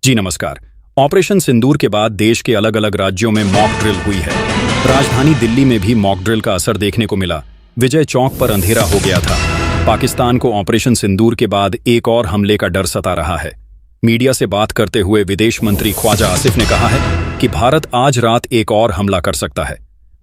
जी नमस्कार। ऑपरेशन सिंदूर के बाद देश के अलग अलग राज्यों में मॉक ड्रिल हुई है। राजधानी दिल्ली में भी मॉक ड्रिल का असर देखने को मिला। विजय चौक पर अंधेरा हो गया था। पाकिस्तान को ऑपरेशन सिंदूर के बाद एक और हमले का डर सता रहा है। मीडिया से बात करते हुए विदेश मंत्री ख्वाजा आसिफ ने कहा है कि भारत आज रात एक और हमला कर सकता है।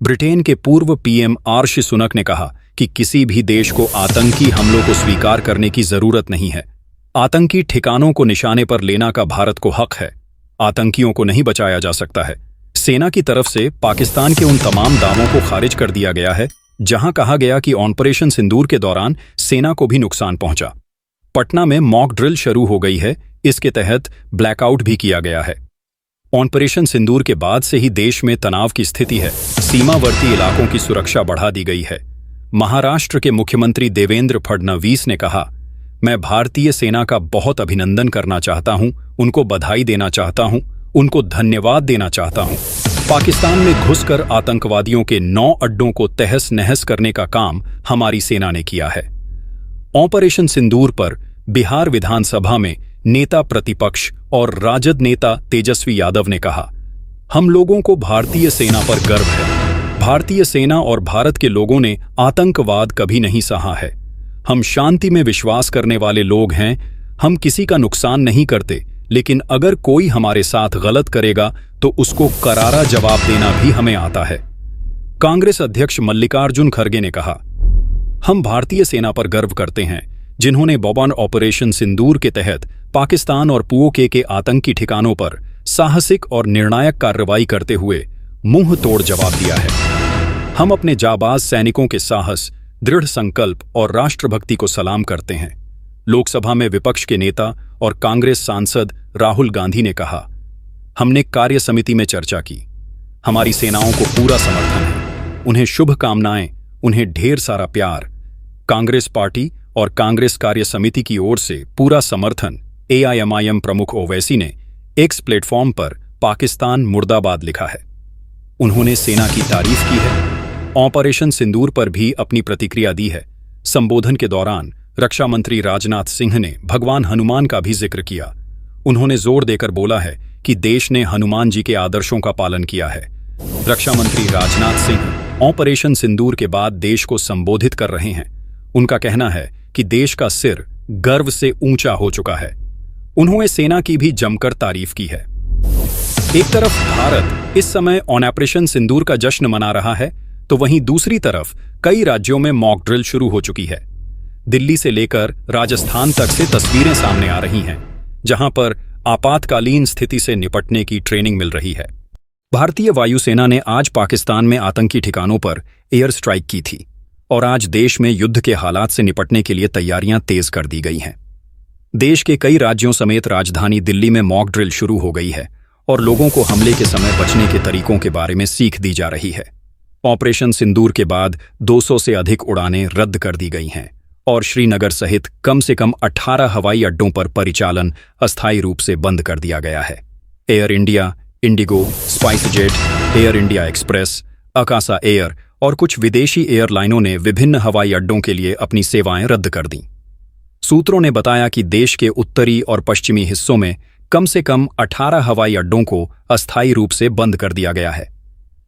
ब्रिटेन के पूर्व पीएम आर्शी सुनक ने कहा कि किसी भी देश को आतंकी हमलों को स्वीकार करने की जरूरत नहीं है। आतंकी ठिकानों को निशाने पर लेना का भारत को हक है। आतंकियों को नहीं बचाया जा सकता है। सेना की तरफ से पाकिस्तान के उन तमाम दावों को खारिज कर दिया गया है जहां कहा गया कि ऑपरेशन सिंदूर के दौरान सेना को भी नुकसान पहुंचा। पटना में मॉक ड्रिल शुरू हो गई है। इसके तहत ब्लैकआउट भी किया गया है। ऑपरेशन सिंदूर के बाद से ही देश में तनाव की स्थिति है। सीमावर्ती इलाकों की सुरक्षा बढ़ा दी गई है। महाराष्ट्र के मुख्यमंत्री देवेंद्र फडणवीस ने कहा, मैं भारतीय सेना का बहुत अभिनंदन करना चाहता हूं, उनको बधाई देना चाहता हूं, उनको धन्यवाद देना चाहता हूं। पाकिस्तान में घुसकर आतंकवादियों के 9 अड्डों को तहस नहस करने का काम हमारी सेना ने किया है। ऑपरेशन सिंदूर पर बिहार विधानसभा में नेता प्रतिपक्ष और राजद नेता तेजस्वी यादव ने कहा, हम लोगों को भारतीय सेना पर गर्व है। भारतीय सेना और भारत के लोगों ने आतंकवाद कभी नहीं सहा है। हम शांति में विश्वास करने वाले लोग हैं। हम किसी का नुकसान नहीं करते, लेकिन अगर कोई हमारे साथ गलत करेगा तो उसको करारा जवाब देना भी हमें आता है। कांग्रेस अध्यक्ष मल्लिकार्जुन खड़गे ने कहा, हम भारतीय सेना पर गर्व करते हैं जिन्होंने बॉम्ब ऑपरेशन सिंदूर के तहत पाकिस्तान और पीओके के आतंकी ठिकानों पर साहसिक और निर्णायक कार्रवाई करते हुए मुंह तोड़ जवाब दिया है। हम अपने जाबाज सैनिकों के साहस, दृढ़ संकल्प और राष्ट्रभक्ति को सलाम करते हैं। लोकसभा में विपक्ष के नेता और कांग्रेस सांसद राहुल गांधी ने कहा, हमने कार्य समिति में चर्चा की। हमारी सेनाओं को पूरा समर्थन है। उन्हें शुभकामनाएं, उन्हें ढेर सारा प्यार। कांग्रेस पार्टी और कांग्रेस कार्य समिति की ओर से पूरा समर्थन। एआईएमआईएम प्रमुख ओवैसी ने एक्स प्लेटफॉर्म पर पाकिस्तान मुर्दाबाद लिखा है। उन्होंने सेना की तारीफ की है। ऑपरेशन सिंदूर पर भी अपनी प्रतिक्रिया दी है। संबोधन के दौरान रक्षा मंत्री राजनाथ सिंह ने भगवान हनुमान का भी जिक्र किया। उन्होंने जोर देकर बोला है कि देश ने हनुमान जी के आदर्शों का पालन किया है। रक्षा मंत्री राजनाथ सिंह ऑपरेशन सिंदूर के बाद देश को संबोधित कर रहे हैं। उनका कहना है कि देश का सिर गर्व से ऊंचा हो चुका है। उन्होंने सेना की भी जमकर तारीफ की है। एक तरफ भारत इस समय ऑपरेशन सिंदूर का जश्न मना रहा है, तो वहीं दूसरी तरफ कई राज्यों में मॉक ड्रिल शुरू हो चुकी है। दिल्ली से लेकर राजस्थान तक से तस्वीरें सामने आ रही हैं, जहां पर आपातकालीन स्थिति से निपटने की ट्रेनिंग मिल रही है। भारतीय वायुसेना ने आज पाकिस्तान में आतंकी ठिकानों पर एयर स्ट्राइक की थी और आज देश में युद्ध के हालात से निपटने के लिए तैयारियां तेज कर दी गई हैं। देश के कई राज्यों समेत राजधानी दिल्ली में मॉक ड्रिल शुरू हो गई है और लोगों को हमले के समय बचने के तरीकों के बारे में सीख दी जा रही है। ऑपरेशन सिंदूर के बाद 200 से अधिक उड़ानें रद्द कर दी गई हैं और श्रीनगर सहित कम से कम 18 हवाई अड्डों पर परिचालन अस्थायी रूप से बंद कर दिया गया है। Air India, Indigo, SpiceJet, air India express, Akasa air और कुछ विदेशी एयरलाइनों ने विभिन्न हवाई अड्डों के लिए अपनी सेवाएं रद्द कर दीं। सूत्रों ने बताया कि देश के उत्तरी और पश्चिमी हिस्सों में कम से कम 18 हवाई अड्डों को अस्थायी रूप से बंद कर दिया गया है।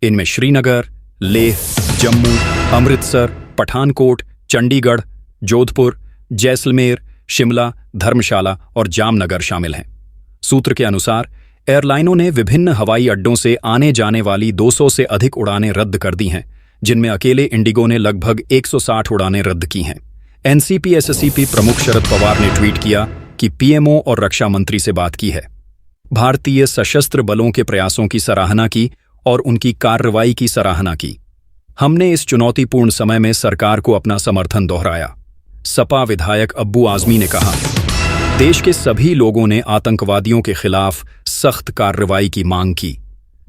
इनमें श्रीनगर, लेह, जम्मू, अमृतसर, पठानकोट, चंडीगढ़, जोधपुर, जैसलमेर, शिमला, धर्मशाला और जामनगर शामिल हैं। सूत्र के अनुसार एयरलाइनों ने विभिन्न हवाई अड्डों से आने जाने वाली 200 से अधिक उड़ानें रद्द कर दी हैं, जिनमें अकेले इंडिगो ने लगभग 160 उड़ानें रद्द की हैं। एनसीपी-एससीपी प्रमुख शरद पवार ने ट्वीट किया कि पीएमओ और रक्षा मंत्री से बात की है। भारतीय सशस्त्र बलों के प्रयासों की सराहना की और उनकी कार्रवाई की सराहना की। हमने इस चुनौतीपूर्ण समय में सरकार को अपना समर्थन दोहराया। सपा विधायक अब्बू आजमी ने कहा, देश के सभी लोगों ने आतंकवादियों के खिलाफ सख्त कार्रवाई की मांग की।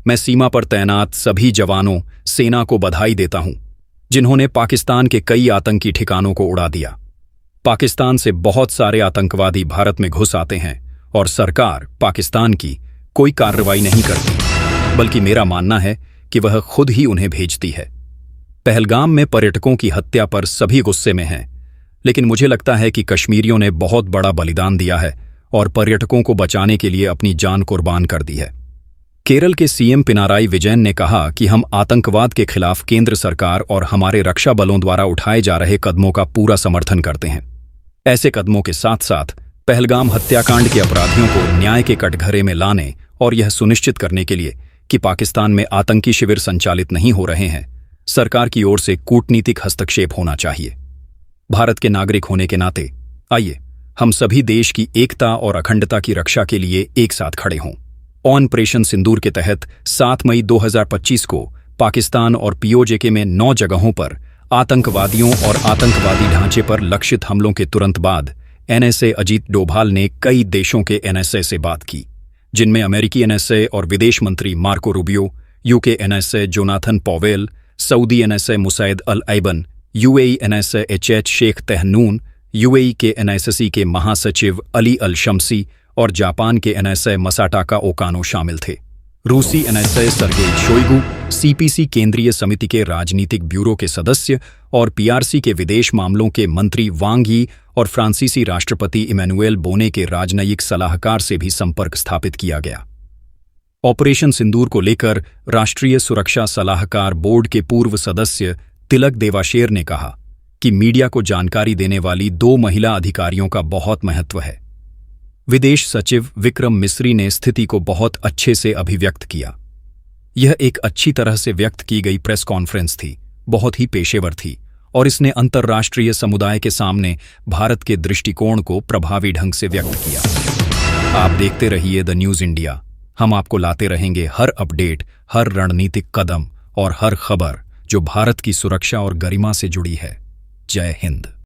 मैं सीमा पर तैनात सभी जवानों, सेना को बधाई देता हूं, जिन्होंने पाकिस्तान के कई आतंकी ठिकानों को उड़ा दिया। पाकिस्तान से बहुत सारे आतंकवादी भारत में घुस आते हैं और सरकार पाकिस्तान की कोई कार्रवाई नहीं करती, बल्कि मेरा मानना है कि वह खुद ही उन्हें भेजती है। पहलगाम में पर्यटकों की हत्या पर सभी गुस्से में हैं, लेकिन मुझे लगता है कि कश्मीरियों ने बहुत बड़ा बलिदान दिया है और पर्यटकों को बचाने के लिए अपनी जान कुर्बान कर दी है। केरल के सीएम पिनाराई विजयन ने कहा कि हम आतंकवाद के खिलाफ केंद्र सरकार और हमारे रक्षा बलों द्वारा उठाए जा रहे कदमों का पूरा समर्थन करते हैं। ऐसे कदमों के साथ साथ पहलगाम हत्याकांड के अपराधियों को न्याय के कटघरे में लाने और यह सुनिश्चित करने के लिए कि पाकिस्तान में आतंकी शिविर संचालित नहीं हो रहे हैं, सरकार की ओर से कूटनीतिक हस्तक्षेप होना चाहिए। भारत के नागरिक होने के नाते आइए हम सभी देश की एकता और अखंडता की रक्षा के लिए एक साथ खड़े हों। ऑपरेशन सिंदूर के तहत 7 मई 2025 को पाकिस्तान और पीओजे में 9 जगहों पर आतंकवादियों और आतंकवादी ढांचे पर लक्षित हमलों के तुरंत बाद एनएसए अजीत डोभाल ने कई देशों के एनएसए से बात की, जिनमें अमेरिकी एनएसए और विदेश मंत्री Marco Rubio, UK NSA Jonathan Powell, Saudi NSA Musaed Al Aiban, UAE NSA HH Sheikh Tahnoun, UAE के एनएससी के महासचिव अली अल शम्सी और जापान के एनएसए मसाटाका ओकानो शामिल थे। रूसी एनएसए सर्गेई शोइगु, सीपीसी केंद्रीय समिति के राजनीतिक ब्यूरो के सदस्य और पीआरसी के विदेश मामलों के मंत्री वांग यी और फ्रांसीसी राष्ट्रपति इमैनुएल बोने के राजनयिक सलाहकार से भी संपर्क स्थापित किया गया। ऑपरेशन सिंदूर को लेकर राष्ट्रीय सुरक्षा सलाहकार बोर्ड के पूर्व सदस्य तिलक देवाशेर ने कहा कि मीडिया को जानकारी देने वाली 2 महिला अधिकारियों का बहुत महत्व है। विदेश सचिव विक्रम मिस्री ने स्थिति को बहुत अच्छे से अभिव्यक्त किया। यह एक अच्छी तरह से व्यक्त की गई प्रेस कॉन्फ्रेंस थी, बहुत ही पेशेवर थी और इसने अंतर्राष्ट्रीय समुदाय के सामने भारत के दृष्टिकोण को प्रभावी ढंग से व्यक्त किया। आप देखते रहिए द न्यूज़ इंडिया। हम आपको लाते रहेंगे हर अपडेट, हर रणनीतिक कदम और हर खबर जो भारत की सुरक्षा और गरिमा से जुड़ी है। जय हिंद।